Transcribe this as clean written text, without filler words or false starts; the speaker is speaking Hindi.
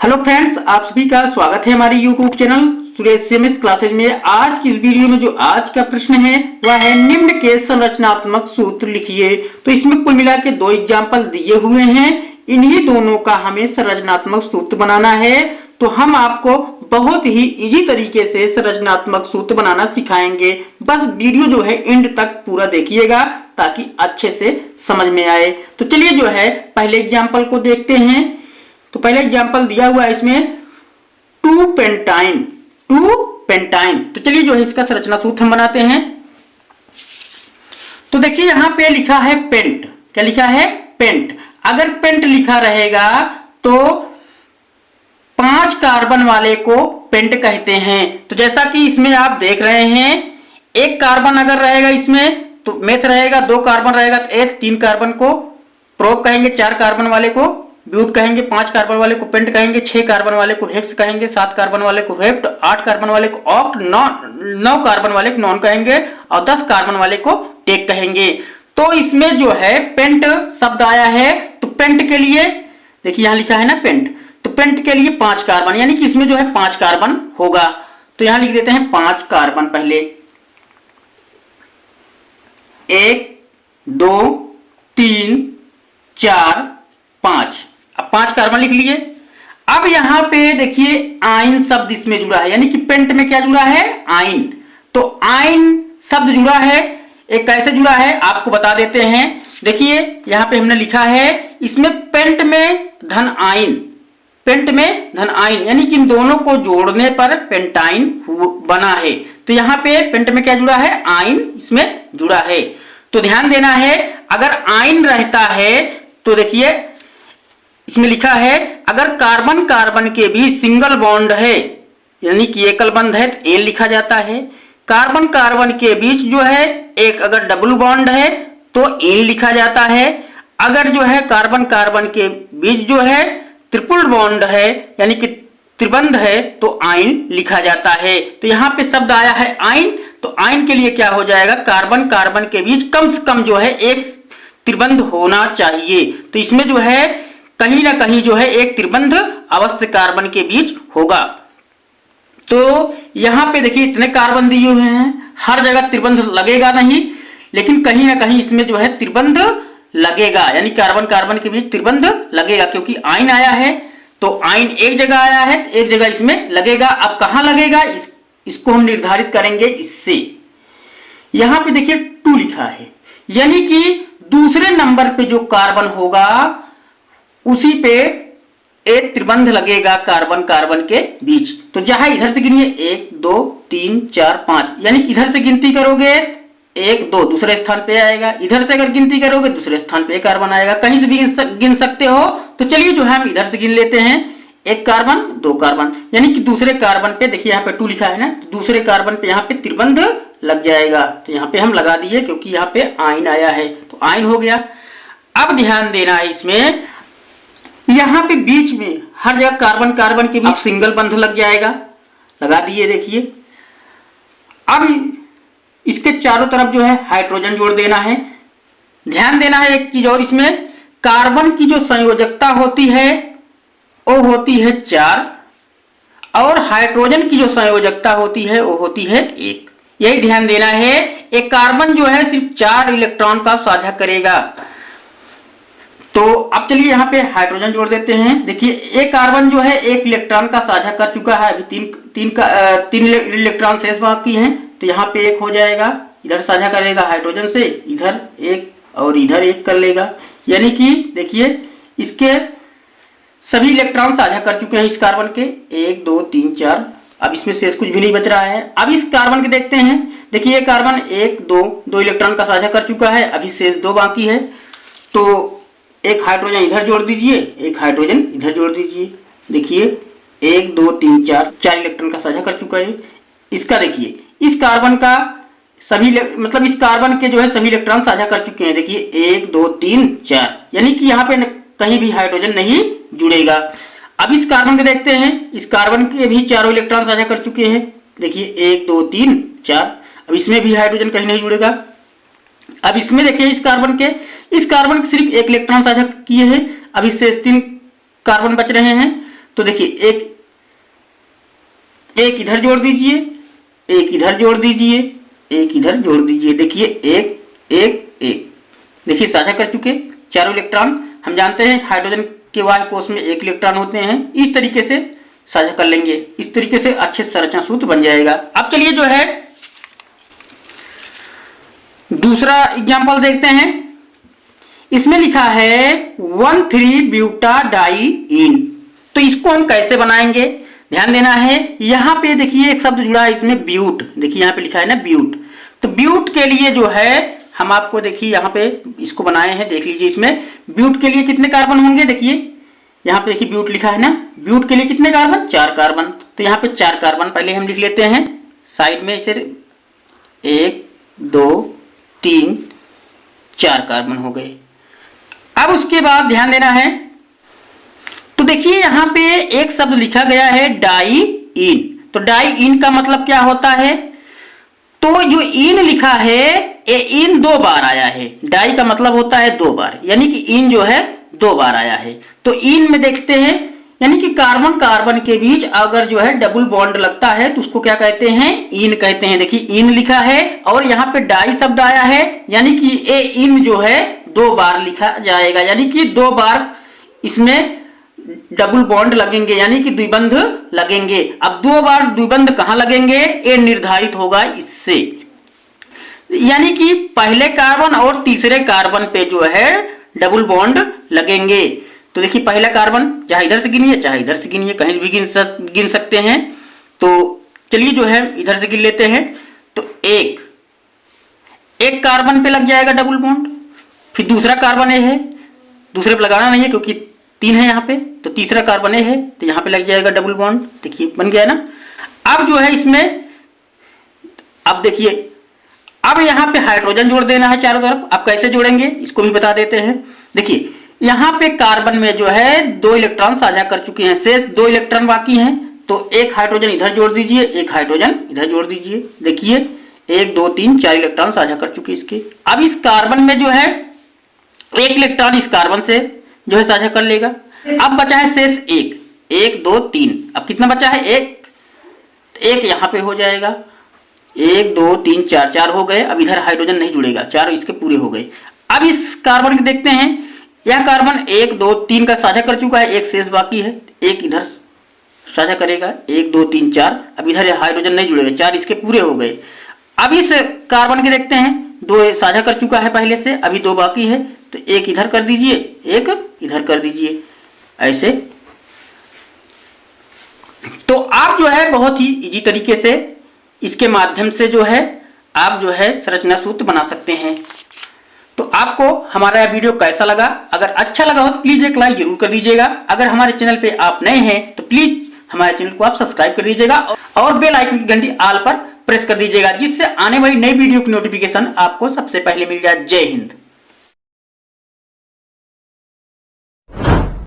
हेलो फ्रेंड्स, आप सभी का स्वागत है हमारे YouTube channel Suresh CMS classes में। आज की इस वीडियो में जो आज का प्रश्न है वह है निम्न के संरचनात्मक सूत्र लिखिए। तो इसमें कुल मिला के दो एग्जाम्पल दिए हुए हैं, इन्हीं दोनों का हमें संरचनात्मक सूत्र बनाना है। तो हम आपको बहुत ही इजी तरीके से संरचनात्मक सूत्र बनाना सिखाएंगे। बस वीडियो जो है एंड तक पूरा देखिएगा ताकि अच्छे से समझ में आए। तो चलिए जो है पहले एग्जाम्पल को देखते हैं। तो पहले एग्जाम्पल दिया हुआ है इसमें 2 पेंटाइन। तो चलिए जो है इसका संरचना सूत्र हम बनाते हैं। तो देखिए यहां पे लिखा है पेंट। क्या लिखा है? पेंट। अगर पेंट लिखा रहेगा तो 5 कार्बन वाले को पेंट कहते हैं। तो जैसा कि इसमें आप देख रहे हैं, एक कार्बन अगर रहेगा इसमें तो मेथ रहेगा, 2 कार्बन रहेगा तो एथ, 3 कार्बन को प्रोप कहेंगे, 4 कार्बन वाले को ब्यूट कहेंगे, 5 कार्बन वाले को पेंट कहेंगे, 6 कार्बन वाले को हेक्स कहेंगे, 7 कार्बन वाले को हेप्ट, 8 कार्बन वाले को ऑक्ट, 9 कार्बन वाले को नॉन कहेंगे और 10 कार्बन वाले को टेक कहेंगे। तो इसमें जो है पेंट शब्द आया है। तो पेंट के लिए देखिए यहां लिखा है ना पेंट, तो पेंट के लिए 5 कार्बन, यानी कि इसमें जो है 5 कार्बन होगा। तो यहां लिख देते हैं 5 कार्बन पहले, 1 2 3 4 5। अब 5 कार्बन लिख लिए। अब यहां पे देखिए आइन शब्द इसमें जुड़ा है, यानी कि पेंट में क्या जुड़ा है? आइन। तो आइन शब्द जुड़ा है। एक कैसे जुड़ा है आपको बता देते हैं। देखिए यहां पे हमने लिखा है इसमें पेंट में धन आइन, पेंट में धन आइन, यानी कि इन दोनों को जोड़ने पर पेंटाइन बना है। तो यहां पे पेंट में क्या जुड़ा है? आइन इसमें जुड़ा है। तो ध्यान देना है, अगर आइन रहता है तो देखिए इसमें लिखा है अगर कार्बन कार्बन के बीच सिंगल बॉन्ड है, यानी कि एकल बंध है तो एन लिखा जाता है। कार्बन कार्बन के बीच जो है एक अगर डबल बॉन्ड है तो एन लिखा जाता है। अगर जो है कार्बन कार्बन के बीच जो है ट्रिपल बॉन्ड है, यानी कि त्रिबंध है, तो आइन लिखा जाता है। तो यहाँ पे शब्द आया है आइन। तो आइन के लिए क्या हो जाएगा? कार्बन कार्बन के बीच कम से कम जो है एक त्रिबंध होना चाहिए। तो इसमें जो है कहीं ना कहीं जो है एक त्रिबंध अवश्य कार्बन के बीच होगा। तो यहां पे देखिए इतने कार्बन दिए हुए हैं, हर जगह त्रिबंध लगेगा नहीं, लेकिन कहीं ना कहीं इसमें जो है त्रिबंध लगेगा, यानी कार्बन कार्बन के बीच त्रिबंध लगेगा, क्योंकि आइन आया है। तो आइन एक जगह आया है, एक जगह इसमें लगेगा। अब कहां लगेगा इसको हम निर्धारित करेंगे इससे। यहां पे देखिए 2 लिखा है, यानी कि दूसरे नंबर पे जो कार्बन होगा उसी पे एक त्रिबंध लगेगा कार्बन कार्बन के बीच। तो जहां इधर से गिनिए 1 2 3 4 5, यानी कि इधर से गिनती करोगे 1 2 दूसरे स्थान पे आएगा, इधर से अगर गिनती करोगे दूसरे स्थान पे कार्बन आएगा, कहीं से भी गिन सकते हो। तो चलिए जो है हम इधर से गिन लेते हैं, 1 कार्बन 2 कार्बन, यानी कि दूसरे कार्बन पे देखिए यहाँ पे 2 लिखा है ना, तो दूसरे कार्बन पे यहाँ पे त्रिबंध लग जाएगा। तो यहाँ पे हम लगा दिए क्योंकि यहाँ पे आइन आया है, तो आइन हो गया। अब ध्यान देना है इसमें, यहां पे बीच में हर जगह कार्बन कार्बन के बीच सिंगल बंध लग जाएगा, लगा दिए। देखिए अब इसके चारों तरफ जो है हाइड्रोजन जोड़ देना है। ध्यान देना है एक चीज और, इसमें कार्बन की जो संयोजकता होती है वो होती है 4 और हाइड्रोजन की जो संयोजकता होती है वो होती है 1। यही ध्यान देना है। एक कार्बन जो है सिर्फ 4 इलेक्ट्रॉन का साझा करेगा। तो अब चलिए यहाँ पे हाइड्रोजन जोड़ देते हैं। देखिए एक कार्बन जो है 1 इलेक्ट्रॉन का साझा कर चुका है, अभी 3 इलेक्ट्रॉन शेष बाकी हैं। तो यहाँ पे 1 हो जाएगा, इधर साझा करेगा हाइड्रोजन से, इधर 1 और इधर 1 कर लेगा, यानी कि देखिए इसके सभी इलेक्ट्रॉन साझा कर चुके हैं इस कार्बन के, 1 2 3 4। अब इसमें शेष कुछ भी नहीं बच रहा है। अब इस कार्बन के देखते हैं। देखिए कार्बन 1 2 इलेक्ट्रॉन का साझा कर चुका है, अभी शेष 2 बाकी है। तो एक हाइड्रोजन इधर जोड़ दीजिए, एक हाइड्रोजन इधर जोड़ दीजिए। देखिए 1 2 3 4 इलेक्ट्रॉन का साझा कर चुका है। इसका देखिए इस कार्बन का सभी मतलब इस कार्बन के जो है सभी इलेक्ट्रॉन साझा कर चुके हैं। देखिए 1 2 3 4, यानी कि यहाँ पे कहीं भी हाइड्रोजन नहीं जुड़ेगा। अब इस कार्बन के देखते हैं, इस कार्बन के भी चारों इलेक्ट्रॉन साझा कर चुके हैं। देखिए 1 2 3 4, अब इसमें भी हाइड्रोजन कहीं नहीं जुड़ेगा। अब इसमें देखिए इस कार्बन के सिर्फ 1 इलेक्ट्रॉन साझा किए हैं, अभी शेष 3 कार्बन बच रहे हैं। तो देखिए एक इधर जोड़ दीजिए, एक इधर जोड़ दीजिए, एक इधर जोड़ दीजिए। देखिए एक एक एक, देखिए साझा कर चुके चारों इलेक्ट्रॉन। हम जानते हैं हाइड्रोजन के बाह्य कोश में एक इलेक्ट्रॉन होते हैं। इस तरीके से साझा कर लेंगे, इस तरीके से अच्छे संरचना सूत्र बन जाएगा। अब चलिए जो है दूसरा एग्जाम्पल देखते हैं। इसमें लिखा है 1,3-ब्यूटाडाइईन। तो इसको हम कैसे बनाएंगे, ध्यान देना है। यहां पे देखिए एक शब्द जुड़ा है इसमें, ब्यूट। देखिए यहां पे लिखा है ना ब्यूट। तो ब्यूट के लिए जो है हम आपको देखिए यहां पे इसको बनाए हैं, देख लीजिए। इसमें ब्यूट के लिए कितने कार्बन होंगे, देखिए यहां पे देखिए ब्यूट लिखा है ना। ब्यूट के लिए कितने कार्बन, 4 कार्बन। तो यहां पे 4 कार्बन पहले हम लिख लेते हैं साइड में, इसे 1 2 3 4 कार्बन हो गए। अब उसके बाद ध्यान देना है, तो देखिए यहां पे एक शब्द लिखा गया है डाइईन। तो डाइईन का मतलब क्या होता है, तो जो इन लिखा है ये इन 2 बार आया है। डाई का मतलब होता है 2 बार, यानी कि इन जो है 2 बार आया है। तो इन में देखते हैं, यानी कि कार्बन कार्बन के बीच अगर जो है डबल बॉन्ड लगता है तो उसको क्या कहते हैं, इन कहते हैं। देखिए इन लिखा है और यहाँ पे डाई शब्द आया है, यानी कि ए इन जो है 2 बार लिखा जाएगा, यानी कि 2 बार इसमें डबल बॉन्ड लगेंगे, यानी कि द्विबंध लगेंगे। अब 2 बार द्विबंध कहां लगेंगे, ये निर्धारित होगा इससे, यानी कि पहले कार्बन और तीसरे कार्बन पे जो है डबल बॉन्ड लगेंगे। तो देखिए पहला कार्बन चाहे इधर से गिनिए चाहे इधर से गिनिए, कहीं भी गिन सकते हैं। तो चलिए जो है इधर से गिन लेते हैं। तो एक कार्बन पे लग जाएगा डबल बॉन्ड, फिर दूसरा कार्बन ए है, दूसरे पे लगाना नहीं है क्योंकि 3 है यहाँ पे। तो तीसरा कार्बन ए है तो यहाँ पे लग जाएगा डबल बॉन्ड। देखिए बन गया ना। अब जो है इसमें, अब देखिए अब यहाँ पे हाइड्रोजन जोड़ देना है चारों तरफ। अब कैसे जोड़ेंगे इसको भी बता देते हैं। देखिए यहाँ पे कार्बन में जो है 2 इलेक्ट्रॉन साझा कर चुके हैं, शेष 2 इलेक्ट्रॉन बाकी हैं। तो एक हाइड्रोजन इधर जोड़ दीजिए, एक हाइड्रोजन इधर जोड़ दीजिए। देखिए 1 2 3 4 इलेक्ट्रॉन साझा कर चुके इसके। अब इस कार्बन में जो है 1 इलेक्ट्रॉन इस कार्बन से जो है साझा कर लेगा। अब बचा है शेष 1 2 3। अब कितना बचा है, 1 यहाँ पे हो जाएगा। 1 2 3 4 हो गए। अब इधर हाइड्रोजन नहीं जुड़ेगा, 4 इसके पूरे हो गए। अब इस कार्बन को देखते हैं, यह कार्बन 1 2 3 का साझा कर चुका है, 1 शेष बाकी है, 1 इधर साझा करेगा। 1 2 3 4। अब इधर हाइड्रोजन नहीं जुड़ेगा, 4 इसके पूरे हो गए। अब इस कार्बन के देखते हैं, 2 साझा कर चुका है पहले से, अभी 2 बाकी है। तो 1 इधर कर दीजिए, 1 इधर कर दीजिए, ऐसे। तो आप जो है बहुत ही इजी तरीके से इसके माध्यम से जो है आप जो है संरचना सूत्र बना सकते हैं। तो आपको हमारा यह वीडियो कैसा लगा, अगर अच्छा लगा हो तो प्लीज एक लाइक जरूर कर दीजिएगा। अगर हमारे चैनल पे आप नए हैं तो प्लीज हमारे चैनल को आप सब्सक्राइब कर दीजिएगा और बेल आइकन की घंटी ऑल पर प्रेस कर दीजिएगा, जिससे आने वाली नई वीडियो की नोटिफिकेशन आपको सबसे पहले मिल जाए। जय हिंद।